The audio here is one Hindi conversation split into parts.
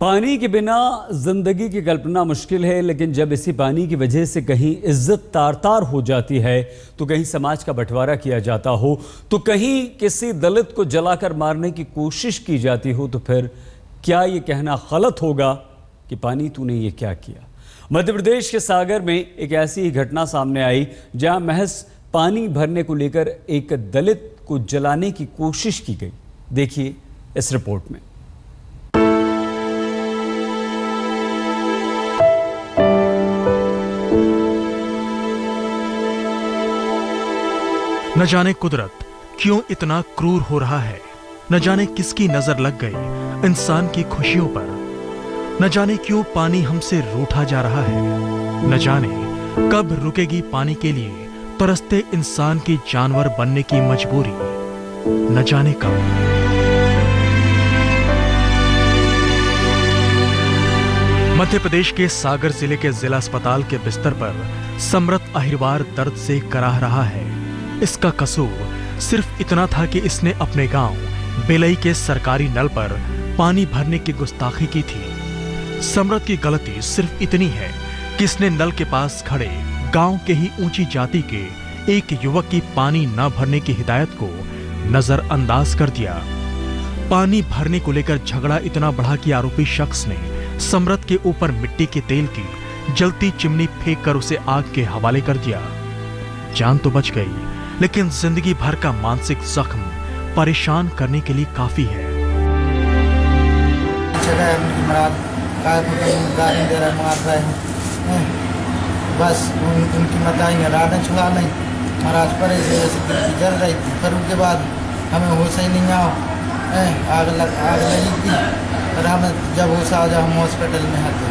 पानी के बिना जिंदगी की कल्पना मुश्किल है, लेकिन जब इसी पानी की वजह से कहीं इज्जत तार-तार हो जाती है, तो कहीं समाज का बंटवारा किया जाता हो, तो कहीं किसी दलित को जलाकर मारने की कोशिश की जाती हो, तो फिर क्या ये कहना गलत होगा कि पानी तूने ये क्या किया। मध्य प्रदेश के सागर में एक ऐसी ही घटना सामने आई जहां महज पानी भरने को लेकर एक दलित को जलाने की कोशिश की गई। देखिए इस रिपोर्ट में। न जाने कुदरत क्यों इतना क्रूर हो रहा है, न जाने किसकी नजर लग गई इंसान की खुशियों पर, न जाने क्यों पानी हमसे रूठा जा रहा है, न जाने कब रुकेगी पानी के लिए तरसते इंसान की जानवर बनने की मजबूरी, न जाने कब। मध्य प्रदेश के सागर जिले के जिला अस्पताल के बिस्तर पर समरत अहिरवार दर्द से कराह रहा है। इसका कसूर सिर्फ इतना था कि इसने अपने गांव बेलई के सरकारी नल पर पानी भरने की गुस्ताखी की थी। समरत की गलती सिर्फ इतनी है कि इसने नल के पास खड़े गांव के ही ऊंची जाति के एक युवक की पानी न भरने की हिदायत को नजरअंदाज कर दिया। पानी भरने को लेकर झगड़ा इतना बढ़ा कि आरोपी शख्स ने समरत के ऊपर मिट्टी के तेल की जलती चिमनी फेंक कर उसे आग के हवाले कर दिया। जान तो बच गई, लेकिन जिंदगी भर का मानसिक जख्म परेशान करने के लिए काफी है। बस उनकी मताई राडा छुड़ा नहीं, महाराज पर जल रही थी। फिर उसके बाद हमें होश ही नहीं आओ, आग लगी थी। फिर हमें जब होश आ जाओ हम हॉस्पिटल में आते।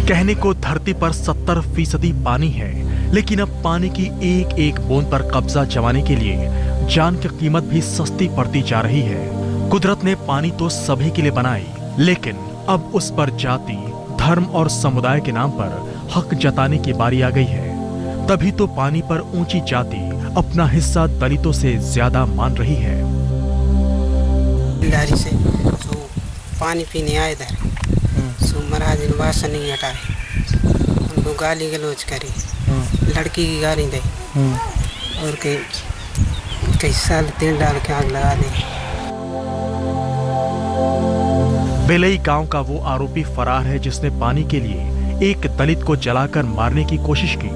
कहने को धरती पर 70% पानी है, लेकिन अब पानी की एक एक बूंद पर कब्जा जमाने के लिए जान की कीमत भी सस्ती पड़ती जा रही है। कुदरत ने पानी तो सभी के लिए बनाई, लेकिन अब उस पर जाति, धर्म और समुदाय के नाम पर हक जताने की बारी आ गई है। तभी तो पानी पर ऊंची जाति अपना हिस्सा दलितों से ज्यादा मान रही है। से तो पानी पीने आए इधर, महाराज ने वासन नहीं हटाए, उनको गाली गलौज करी, लड़की की गाली दी और कई साल तेल डाल के आग लगा दी। बेलई गांव का वो आरोपी फरार है जिसने पानी के लिए एक दलित को जलाकर मारने की कोशिश की।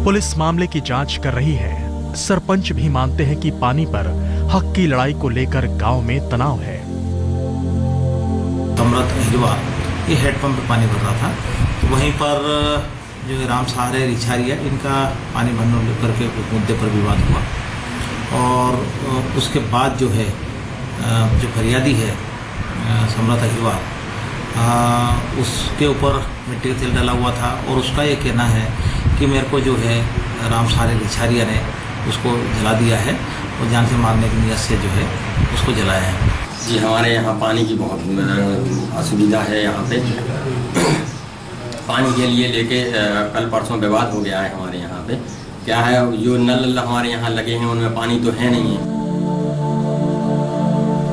पुलिस मामले की जांच कर रही है। सरपंच भी मानते हैं कि पानी पर हक की लड़ाई को लेकर गांव में तनाव है। समरत अहिरवार ये हेडपंप पे पानी भर रहा था, तो वहीं पर जो राम सहारे रिछारिया इनका पानी भरने लेकर के मुद्दे पर विवाद हुआ और उसके बाद जो है जो फरियादी है समरत अहिरवार, उसके ऊपर मिट्टी का तेल डाला हुआ था और उसका ये कहना है कि मेरे को जो है राम सहारे रिछारिया ने उसको जला दिया है और जान से मारने की नीयत से जो है उसको जलाया है। जी हमारे यहाँ पानी की बहुत असुविधा है। यहाँ पे पानी के लिए लेके कल परसों विवाद हो गया है हमारे यहाँ पे। क्या है, जो नल हमारे यहाँ लगे हैं उनमें पानी तो है नहीं है।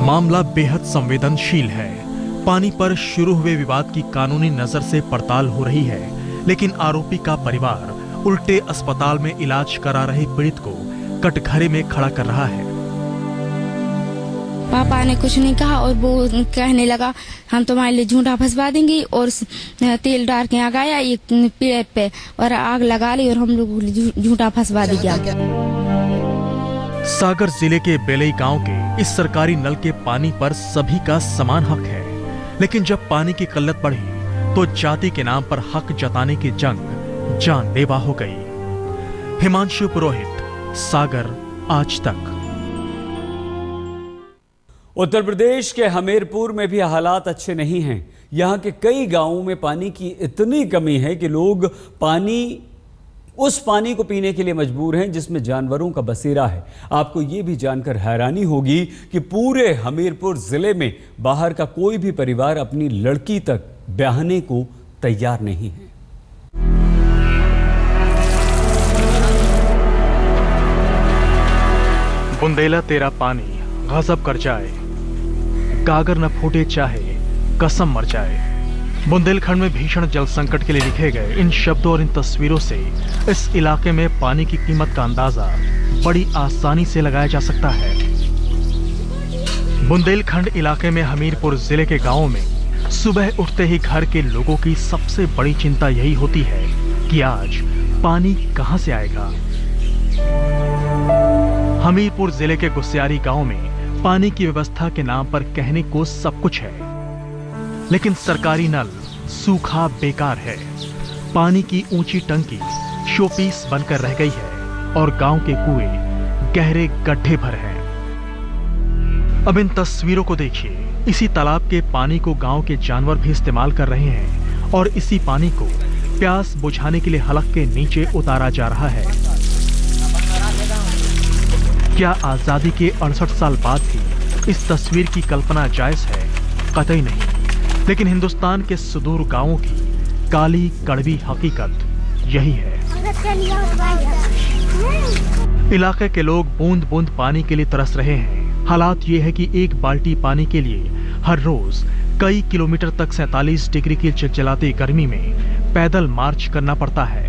मामला बेहद संवेदनशील है। पानी पर शुरू हुए विवाद की कानूनी नजर से पड़ताल हो रही है, लेकिन आरोपी का परिवार उल्टे अस्पताल में इलाज करा रहे पीड़ित को कटघरे में खड़ा कर रहा है। पापा ने कुछ नहीं कहा और वो कहने लगा हम तुम्हारे लिए झूठा फंसवा देंगे और तेल डाल के आग आया एक पेड़ पे और आग लगा ली और हम लोग झूठा फंसवा दिया। सागर जिले के बेलई गांव के इस सरकारी नल के पानी पर सभी का समान हक है, लेकिन जब पानी की किल्लत बढ़ी तो जाति के नाम पर हक जताने की जंग जानलेवा हो गई। हिमांशु पुरोहित, सागर, आज तक। उत्तर प्रदेश के हमीरपुर में भी हालात अच्छे नहीं हैं। यहाँ के कई गांवों में पानी की इतनी कमी है कि लोग उस पानी को पीने के लिए मजबूर हैं जिसमें जानवरों का बसेरा है। आपको ये भी जानकर हैरानी होगी कि पूरे हमीरपुर जिले में बाहर का कोई भी परिवार अपनी लड़की तक ब्याहने को तैयार नहीं है। बुंदेला तेरा पानी गजब कर जाए। गागर न फूटे चाहे कसम मर जाए। बुंदेलखंड में भीषण जल संकट के लिए लिखे गए इन शब्दों और इन तस्वीरों से इस इलाके में पानी की कीमत का अंदाजा बड़ी आसानी से लगाया जा सकता है। बुंदेलखंड इलाके में हमीरपुर जिले के गांवों में सुबह उठते ही घर के लोगों की सबसे बड़ी चिंता यही होती है कि आज पानी कहां से आएगा। हमीरपुर जिले के गुस्सियारी गांव में पानी की व्यवस्था के नाम पर कहने को सब कुछ है, लेकिन सरकारी नल सूखा बेकार है। पानी की ऊंची टंकी शोपीस बनकर रह गई है और गांव के कुएं गहरे गड्ढे भर हैं। अब इन तस्वीरों को देखिए। इसी तालाब के पानी को गांव के जानवर भी इस्तेमाल कर रहे हैं और इसी पानी को प्यास बुझाने के लिए हलक के नीचे उतारा जा रहा है। क्या आजादी के 68 साल बाद भी इस तस्वीर की कल्पना जायज है? कतई नहीं। लेकिन हिंदुस्तान के सुदूर गांवों की काली कड़वी हकीकत यही है। इलाके के लोग बूंद बूंद पानी के लिए तरस रहे हैं। हालात ये है कि एक बाल्टी पानी के लिए हर रोज कई किलोमीटर तक 47 डिग्री की चिलचिलाती गर्मी में पैदल मार्च करना पड़ता है।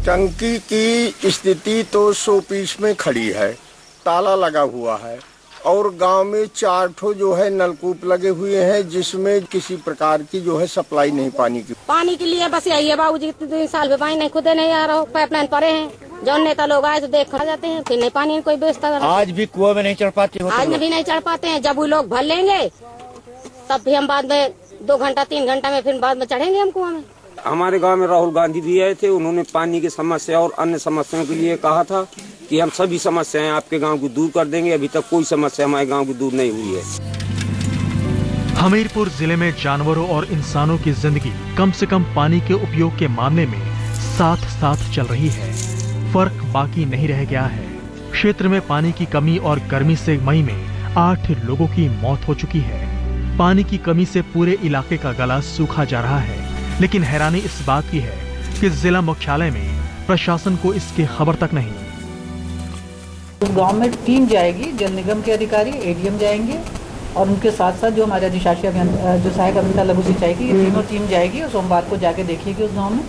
टंकी की स्थिति तो 100 पीस में खड़ी है, ताला लगा हुआ है और गांव में 4 ठो जो है नलकूप लगे हुए हैं जिसमें किसी प्रकार की जो है सप्लाई नहीं पानी की। पानी के लिए बस यही है बाबूजी, कितने साल में पानी नहीं खुदे नहीं आ रहा, पाइपलाइन पड़े हैं। जो नेता लोग आए तो देख खा जाते हैं, फिर नहीं पानी कोई व्यवस्था। आज भी कुआं में नहीं चढ़ पाते, आज भी नहीं चढ़ पाते हैं। जब वो लोग भर लेंगे तब भी हम बाद में 2 घंटा 3 घंटा में फिर बाद में चढ़ेंगे हम कुआं में। हमारे गांव में राहुल गांधी भी आए थे, उन्होंने पानी की समस्या और अन्य समस्याओं के लिए कहा था कि हम सभी समस्याएं आपके गांव की दूर कर देंगे। अभी तक कोई समस्या हमारे गांव की दूर नहीं हुई है। हमीरपुर जिले में जानवरों और इंसानों की जिंदगी कम से कम पानी के उपयोग के मामले में साथ साथ चल रही है। फर्क बाकी नहीं रह गया है। क्षेत्र में पानी की कमी और गर्मी से मई में 8 लोगों की मौत हो चुकी है। पानी की कमी से पूरे इलाके का गला सूखा जा रहा है। लेकिन हैरानी इस बात की है कि जिला मुख्यालय में प्रशासन को इसकी खबर तक नहीं। उस गांव में टीम जाएगी, जल निगम के अधिकारी, एडीएम जाएंगे और उनके साथ साथ जो हमारे अधिशासी अभियंता, जो सहायक अभियंता लघु सिंचाई की, ये तीनों टीम जाएगी और सोमवार को जाके देखिएगी उस गाँव में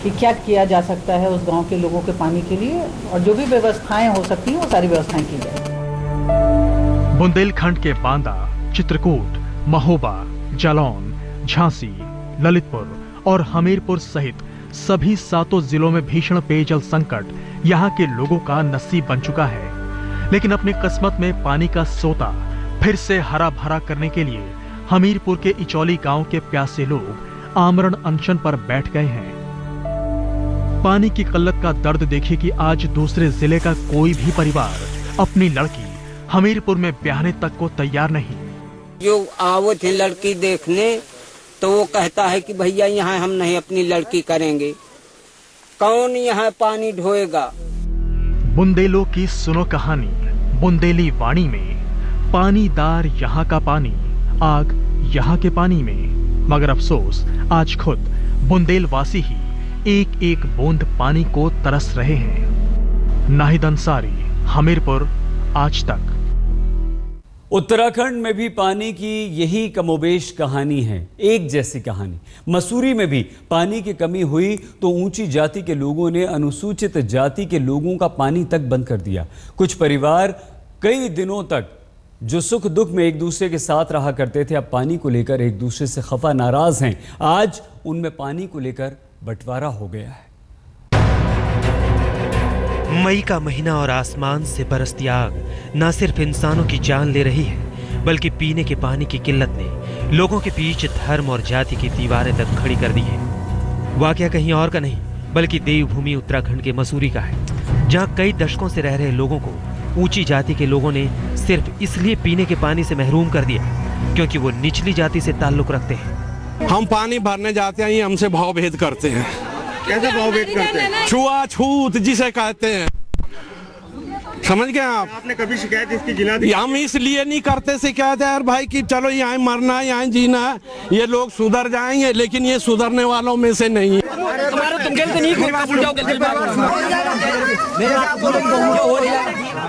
कि क्या किया जा सकता है उस गांव के लोगों के पानी के लिए, और जो भी व्यवस्थाएं हो सकती हैं वो सारी व्यवस्थाएं की जाए। बुंदेलखंड के बांदा, चित्रकूट, महोबा, जालौन, झांसी, ललितपुर और हमीरपुर सहित सभी 7 जिलों में भीषण पेयजल संकट यहाँ के लोगों का नसीब बन चुका है। लेकिन अपनी किस्मत में पानी का सोता फिर से हरा भरा करने के लिए हमीरपुर के इचौली गांव के प्यासे लोग आमरण अनशन पर बैठ गए हैं। पानी की किल्लत का दर्द देखिए कि आज दूसरे जिले का कोई भी परिवार अपनी लड़की हमीरपुर में ब्याहने तक को तैयार नहीं। जो आवत है लड़की देखने तो वो कहता है कि भैया यहाँ हम नहीं अपनी लड़की करेंगे, कौन यहाँ पानी ढोएगा। बुंदेलों की सुनो कहानी बुंदेली वाणी में। पानीदार यहाँ का पानी, आग यहाँ के पानी में। मगर अफसोस आज खुद बुंदेलवासी ही एक एक बूंद पानी को तरस रहे हैं। नाहिद अंसारी, हमीरपुर, आज तक। उत्तराखंड में भी पानी की यही कमोबेश कहानी है, एक जैसी कहानी। मसूरी में भी पानी की कमी हुई तो ऊंची जाति के लोगों ने अनुसूचित जाति के लोगों का पानी तक बंद कर दिया। कुछ परिवार कई दिनों तक जो सुख दुख में एक दूसरे के साथ रहा करते थे, अब पानी को लेकर एक दूसरे से खफा नाराज हैं। आज उनमें पानी को लेकर बंटवारा हो गया है। मई का महीना और आसमान से बरसती आग न सिर्फ इंसानों की जान ले रही है, बल्कि पीने के पानी की किल्लत ने लोगों के बीच धर्म और जाति की दीवारें तक खड़ी कर दी है। वाकया कहीं और का नहीं, बल्कि देवभूमि उत्तराखंड के मसूरी का है, जहां कई दशकों से रह रहे लोगों को ऊंची जाति के लोगों ने सिर्फ इसलिए पीने के पानी से महरूम कर दिया क्योंकि वो निचली जाति से ताल्लुक रखते हैं। हम पानी भरने जाते हैं, हमसे भाव भेद करते हैं। कैसे भाव भेद करते हैं? छुआछूत जिसे कहते हैं। समझ गए आप? आपने कभी शिकायत इसकी जिला? हम इसलिए नहीं करते शिकायत है यार भाई कि चलो यहाँ मरना है, यहाँ जीना है, ये लोग सुधर जाएंगे, लेकिन ये सुधरने वालों में से नहीं है।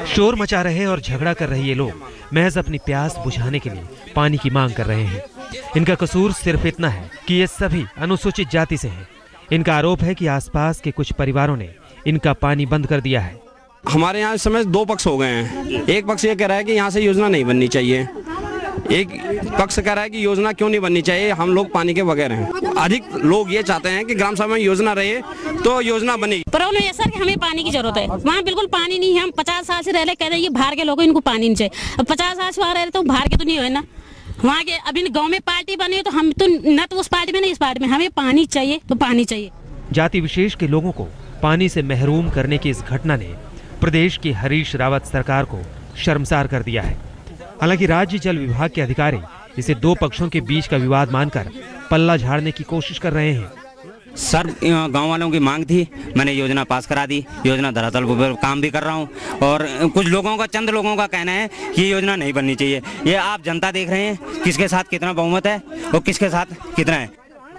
शोर मचा रहे और झगड़ा कर रहे ये लोग महज अपनी प्यास बुझाने के लिए पानी की मांग कर रहे हैं। इनका कसूर सिर्फ इतना है कि ये सभी अनुसूचित जाति से हैं। इनका आरोप है कि आसपास के कुछ परिवारों ने इनका पानी बंद कर दिया है। हमारे यहाँ इस समय 2 पक्ष हो गए हैं। एक पक्ष ये कह रहा है कि यहाँ से योजना नहीं बननी चाहिए, एक पक्ष कह रहा है कि योजना क्यों नहीं बननी चाहिए, हम लोग पानी के बगैर हैं। अधिक लोग ये चाहते हैं कि ग्राम सभा में योजना रहे तो योजना बनेगी। प्रॉब्लम ये सर कि हमें पानी की जरूरत है, वहाँ बिल्कुल पानी नहीं है। हम 50 साल से रह रहे, कह रहे ये बाहर के लोग इनको पानी नहीं चाहिए। अब 50 साल से वहाँ रह रहे तो बाहर के तो नहीं है ना, वहाँ के अभी गाँव में पार्टी बनी है तो हम तो न तो उस पार्टी में न इस पार्टी में, हमें पानी चाहिए तो पानी चाहिए। जाति विशेष के लोगों को पानी से महरूम करने की इस घटना ने प्रदेश की हरीश रावत सरकार को शर्मसार कर दिया है। हालांकि राज्य जल विभाग के अधिकारी इसे 2 पक्षों के बीच का विवाद मानकर पल्ला झाड़ने की कोशिश कर रहे हैं। सर गांव वालों की मांग थी, मैंने योजना पास करा दी, योजना धरातल पर काम भी कर रहा हूं, और कुछ लोगों का, चंद लोगों का कहना है कि ये योजना नहीं बननी चाहिए। ये आप जनता देख रहे हैं किसके साथ कितना बहुमत है और किसके साथ कितना है।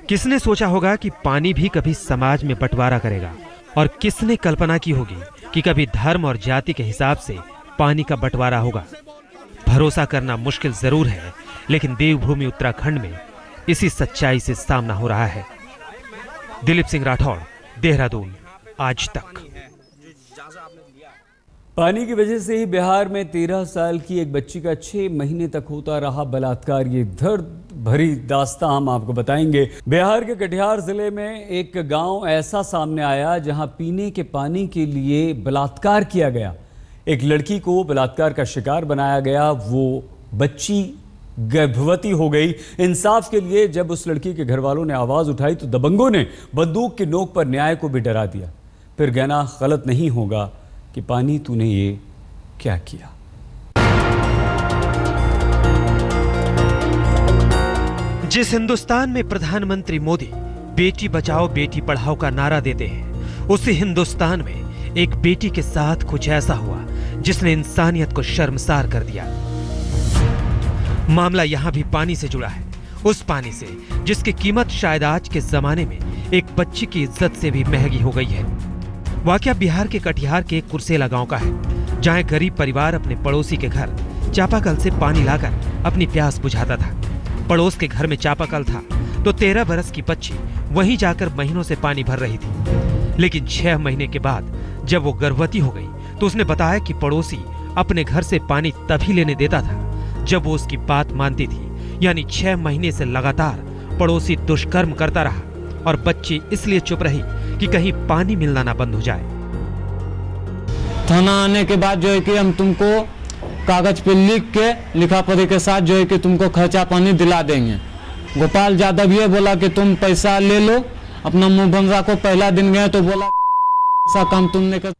किसने सोचा होगा कि पानी भी कभी समाज में बंटवारा करेगा, और किसने कल्पना की होगी कि कभी धर्म और जाति के हिसाब से पानी का बंटवारा होगा। भरोसा करना मुश्किल जरूर है, लेकिन देवभूमि उत्तराखंड में इसी सच्चाई से सामना हो रहा है। दिलीप सिंह राठौड़, देहरादून, आज तक। पानी की वजह से ही बिहार में 13 साल की एक बच्ची का 6 महीने तक होता रहा बलात्कार। ये दर्द भरी दास्तां हम आपको बताएंगे। बिहार के कटिहार जिले में एक गांव ऐसा सामने आया जहां पीने के पानी के लिए बलात्कार किया गया। एक लड़की को बलात्कार का शिकार बनाया गया, वो बच्ची गर्भवती हो गई। इंसाफ के लिए जब उस लड़की के घर वालों ने आवाज उठाई तो दबंगों ने बंदूक की नोक पर न्याय को भी डरा दिया। फिर कहना गलत नहीं होगा कि पानी तूने ये क्या किया। जिस हिंदुस्तान में प्रधानमंत्री मोदी बेटी बचाओ बेटी पढ़ाओ का नारा देते हैं, उसी हिंदुस्तान में एक बेटी के साथ कुछ ऐसा हुआ जिसने इंसानियत को शर्मसार कर दिया। मामला यहां भी पानी से जुड़ा है, उस पानी से जिसकी कीमत शायद आज के जमाने में एक बच्ची की इज्जत से भी महंगी हो गई है। वाकया बिहार के कटिहार के कुरसेला गांव का है, जहां एक गरीब परिवार अपने पड़ोसी के घर चापाकल से पानी लाकर अपनी प्यास बुझाता था। पड़ोस के घर में चापाकल था तो 13 बरस की बच्ची वहीं जाकर महीनों से पानी भर रही थी। लेकिन 6 महीने के बाद जब वो गर्भवती हो गई तो उसने बताया कि पड़ोसी अपने घर से पानी तभी लेने देता था जब वो उसकी बात मानती थी। यानी 6 महीने से लगातार पड़ोसी दुष्कर्म करता रहा और बच्ची इसलिए चुप रही कि कहीं पानी मिलना ना बंद हो जाए। थाना आने के बाद जो है कि हम तुमको कागज पे लिख के लिखा पढ़ी के साथ जो है कि तुमको खर्चा पानी दिला देंगे। गोपाल यादव ये बोला कि तुम पैसा ले लो, अपना मुंह बंद रखो। पहला दिन गए तो बोला ऐसा काम तुमने कर